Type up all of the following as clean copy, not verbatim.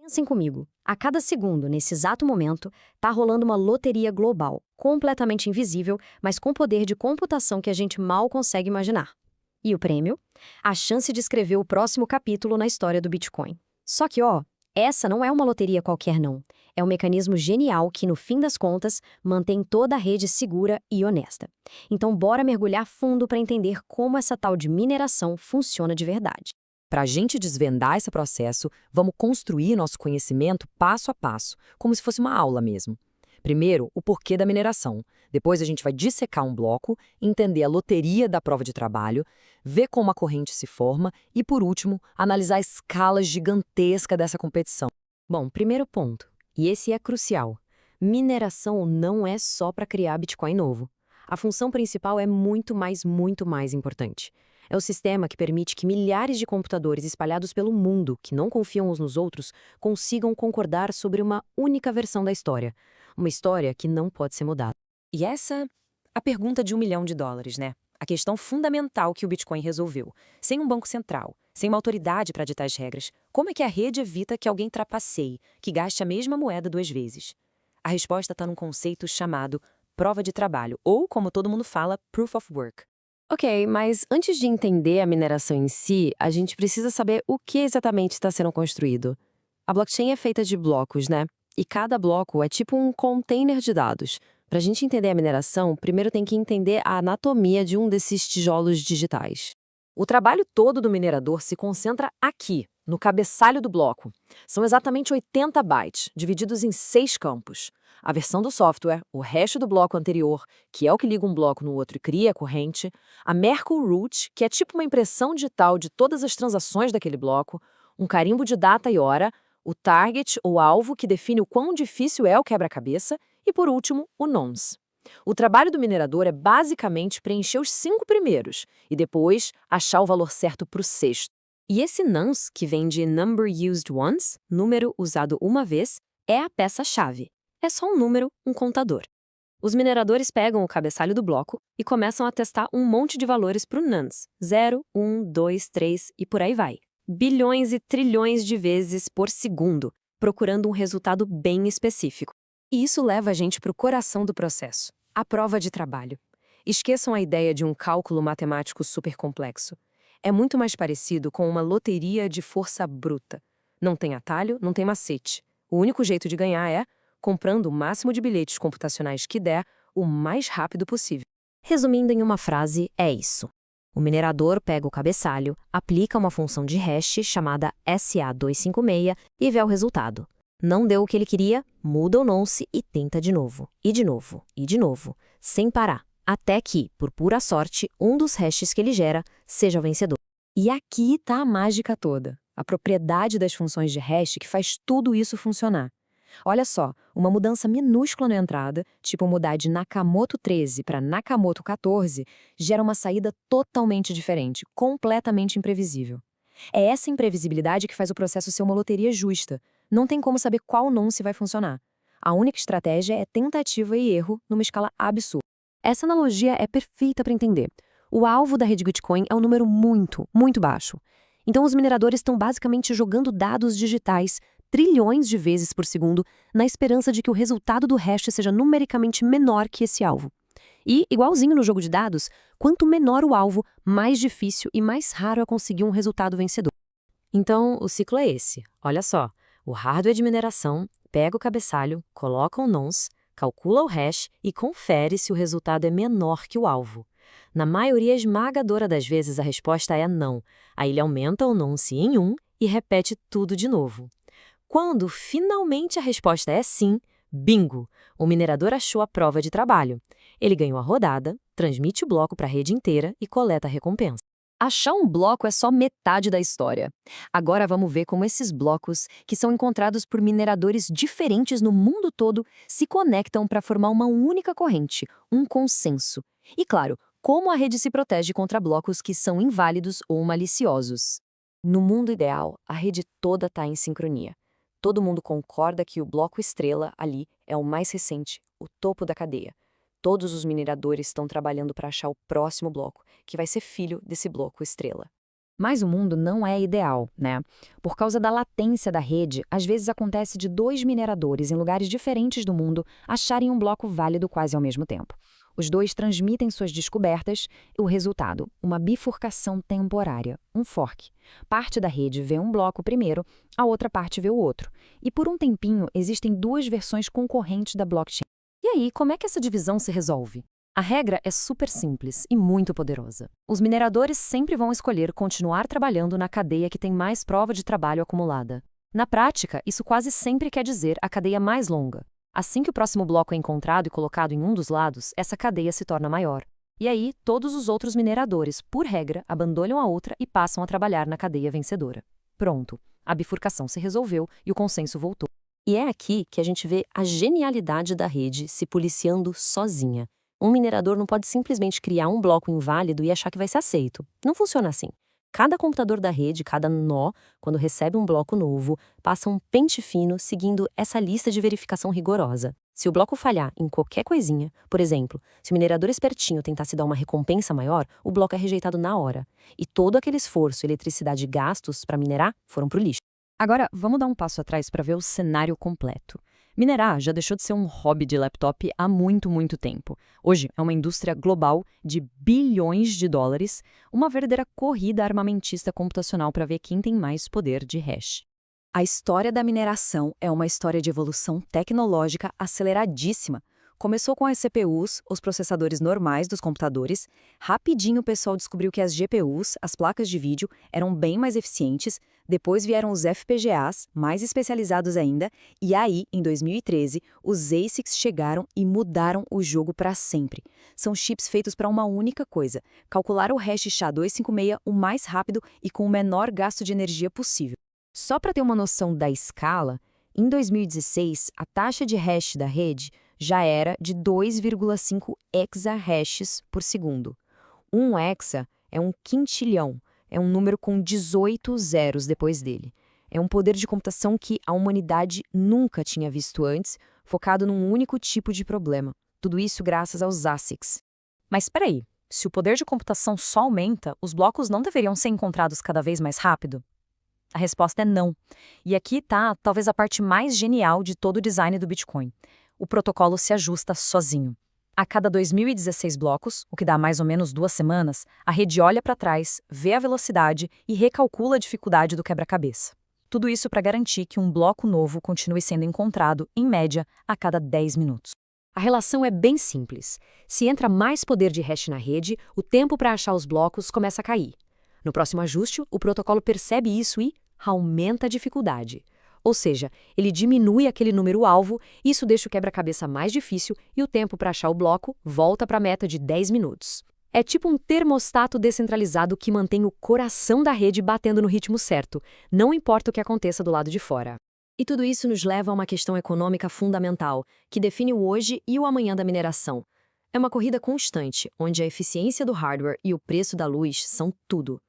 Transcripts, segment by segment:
Pensem comigo, a cada segundo, nesse exato momento, tá rolando uma loteria global, completamente invisível, mas com poder de computação que a gente mal consegue imaginar. E o prêmio? A chance de escrever o próximo capítulo na história do Bitcoin. Só que, essa não é uma loteria qualquer não. É um mecanismo genial que, no fim das contas, mantém toda a rede segura e honesta. Então, bora mergulhar fundo para entender como essa tal de mineração funciona de verdade. Para a gente desvendar esse processo, vamos construir nosso conhecimento passo a passo, como se fosse uma aula mesmo. Primeiro, o porquê da mineração. Depois a gente vai dissecar um bloco, entender a loteria da prova de trabalho, ver como a corrente se forma e, por último, analisar a escala gigantesca dessa competição. Bom, primeiro ponto, e esse é crucial. Mineração não é só para criar Bitcoin novo. A função principal é muito mais importante. É o sistema que permite que milhares de computadores espalhados pelo mundo, que não confiam uns nos outros, consigam concordar sobre uma única versão da história. Uma história que não pode ser mudada. E essa, a pergunta de US$ 1 milhão, né? A questão fundamental que o Bitcoin resolveu. Sem um banco central, sem uma autoridade para ditar as regras, como é que a rede evita que alguém trapaceie, que gaste a mesma moeda 2 vezes? A resposta está num conceito chamado prova de trabalho, ou, como todo mundo fala, proof of work. Ok, mas antes de entender a mineração em si, a gente precisa saber o que exatamente está sendo construído. A blockchain é feita de blocos, né? E cada bloco é tipo um container de dados. Para a gente entender a mineração, primeiro tem que entender a anatomia de um desses tijolos digitais. O trabalho todo do minerador se concentra aqui, no cabeçalho do bloco. São exatamente 80 bytes, divididos em 6 campos. A versão do software, o hash do bloco anterior, que é o que liga um bloco no outro e cria a corrente, a Merkle Root, que é tipo uma impressão digital de todas as transações daquele bloco, um carimbo de data e hora, o target, ou alvo, que define o quão difícil é o quebra-cabeça, e, por último, o nonce. O trabalho do minerador é basicamente preencher os 5 primeiros e depois achar o valor certo para o sexto. E esse nonce, que vem de number used once, número usado uma vez, é a peça-chave. É só um número, um contador. Os mineradores pegam o cabeçalho do bloco e começam a testar um monte de valores para o nonce. 0, 1, 2, 3 e por aí vai. Bilhões e trilhões de vezes por segundo, procurando um resultado bem específico. E isso leva a gente para o coração do processo, a prova de trabalho. Esqueçam a ideia de um cálculo matemático super complexo. É muito mais parecido com uma loteria de força bruta. Não tem atalho, não tem macete. O único jeito de ganhar é comprando o máximo de bilhetes computacionais que der, o mais rápido possível. Resumindo em uma frase, é isso. O minerador pega o cabeçalho, aplica uma função de hash chamada SA256 e vê o resultado. Não deu o que ele queria, muda o nonce e tenta de novo, e de novo, e de novo, sem parar, até que, por pura sorte, um dos hashes que ele gera seja o vencedor. E aqui está a mágica toda, a propriedade das funções de hash que faz tudo isso funcionar. Olha só, uma mudança minúscula na entrada, tipo mudar de Nakamoto 13 para Nakamoto 14, gera uma saída totalmente diferente, completamente imprevisível. É essa imprevisibilidade que faz o processo ser uma loteria justa. Não tem como saber qual nonce vai funcionar. A única estratégia é tentativa e erro numa escala absurda. Essa analogia é perfeita para entender. O alvo da rede Bitcoin é um número muito baixo. Então os mineradores estão basicamente jogando dados digitais trilhões de vezes por segundo na esperança de que o resultado do hash seja numericamente menor que esse alvo. E, igualzinho no jogo de dados, quanto menor o alvo, mais difícil e mais raro é conseguir um resultado vencedor. Então, o ciclo é esse. Olha só, o hardware de mineração pega o cabeçalho, coloca o nonce, calcula o hash e confere se o resultado é menor que o alvo. Na maioria esmagadora das vezes a resposta é não. Aí ele aumenta o nonce em 1 e repete tudo de novo. Quando finalmente a resposta é sim, bingo! O minerador achou a prova de trabalho. Ele ganhou a rodada, transmite o bloco para a rede inteira e coleta a recompensa. Achar um bloco é só metade da história. Agora vamos ver como esses blocos, que são encontrados por mineradores diferentes no mundo todo, se conectam para formar uma única corrente, um consenso. E claro, como a rede se protege contra blocos que são inválidos ou maliciosos. No mundo ideal, a rede toda está em sincronia. Todo mundo concorda que o bloco estrela ali é o mais recente, o topo da cadeia. Todos os mineradores estão trabalhando para achar o próximo bloco, que vai ser filho desse bloco estrela. Mas o mundo não é ideal, né? Por causa da latência da rede, às vezes acontece de dois mineradores em lugares diferentes do mundo acharem um bloco válido quase ao mesmo tempo. Os dois transmitem suas descobertas e o resultado, uma bifurcação temporária, um fork. Parte da rede vê um bloco primeiro, a outra parte vê o outro. E por um tempinho existem duas versões concorrentes da blockchain. E aí, como é que essa divisão se resolve? A regra é super simples e muito poderosa. Os mineradores sempre vão escolher continuar trabalhando na cadeia que tem mais prova de trabalho acumulada. Na prática, isso quase sempre quer dizer a cadeia mais longa. Assim que o próximo bloco é encontrado e colocado em um dos lados, essa cadeia se torna maior. E aí, todos os outros mineradores, por regra, abandonam a outra e passam a trabalhar na cadeia vencedora. Pronto, a bifurcação se resolveu e o consenso voltou. E é aqui que a gente vê a genialidade da rede se policiando sozinha. Um minerador não pode simplesmente criar um bloco inválido e achar que vai ser aceito. Não funciona assim. Cada computador da rede, cada nó, quando recebe um bloco novo, passa um pente fino seguindo essa lista de verificação rigorosa. Se o bloco falhar em qualquer coisinha, por exemplo, se o minerador espertinho tentasse dar uma recompensa maior, o bloco é rejeitado na hora. E todo aquele esforço, eletricidade e gastos para minerar foram pro lixo. Agora, vamos dar um passo atrás para ver o cenário completo. Minerar já deixou de ser um hobby de laptop há muito, muito tempo. Hoje é uma indústria global de bilhões de dólares, uma verdadeira corrida armamentista computacional para ver quem tem mais poder de hash. A história da mineração é uma história de evolução tecnológica aceleradíssima. Começou com as CPUs, os processadores normais dos computadores. Rapidinho o pessoal descobriu que as GPUs, as placas de vídeo, eram bem mais eficientes. Depois vieram os FPGAs, mais especializados ainda. E aí, em 2013, os ASICs chegaram e mudaram o jogo para sempre. São chips feitos para uma única coisa: calcular o hash SHA-256 o mais rápido e com o menor gasto de energia possível. Só para ter uma noção da escala, em 2016, a taxa de hash da rede já era de 2,5 exahashes por segundo. Um hexa é um quintilhão, é um número com 18 zeros depois dele. É um poder de computação que a humanidade nunca tinha visto antes, focado num único tipo de problema. Tudo isso graças aos ASICs. Mas espera aí, se o poder de computação só aumenta, os blocos não deveriam ser encontrados cada vez mais rápido? A resposta é não. E aqui está talvez a parte mais genial de todo o design do Bitcoin. O protocolo se ajusta sozinho. A cada 2016 blocos, o que dá mais ou menos 2 semanas, a rede olha para trás, vê a velocidade e recalcula a dificuldade do quebra-cabeça. Tudo isso para garantir que um bloco novo continue sendo encontrado, em média, a cada 10 minutos. A relação é bem simples. Se entra mais poder de hash na rede, o tempo para achar os blocos começa a cair. No próximo ajuste, o protocolo percebe isso e aumenta a dificuldade. Ou seja, ele diminui aquele número-alvo, isso deixa o quebra-cabeça mais difícil e o tempo para achar o bloco volta para a meta de 10 minutos. É tipo um termostato descentralizado que mantém o coração da rede batendo no ritmo certo, não importa o que aconteça do lado de fora. E tudo isso nos leva a uma questão econômica fundamental, que define o hoje e o amanhã da mineração. É uma corrida constante, onde a eficiência do hardware e o preço da luz são tudo.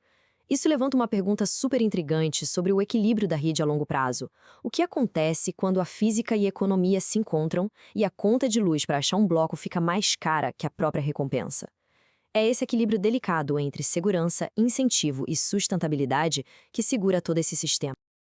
Isso levanta uma pergunta super intrigante sobre o equilíbrio da rede a longo prazo. O que acontece quando a física e a economia se encontram e a conta de luz para achar um bloco fica mais cara que a própria recompensa? É esse equilíbrio delicado entre segurança, incentivo e sustentabilidade que segura todo esse sistema.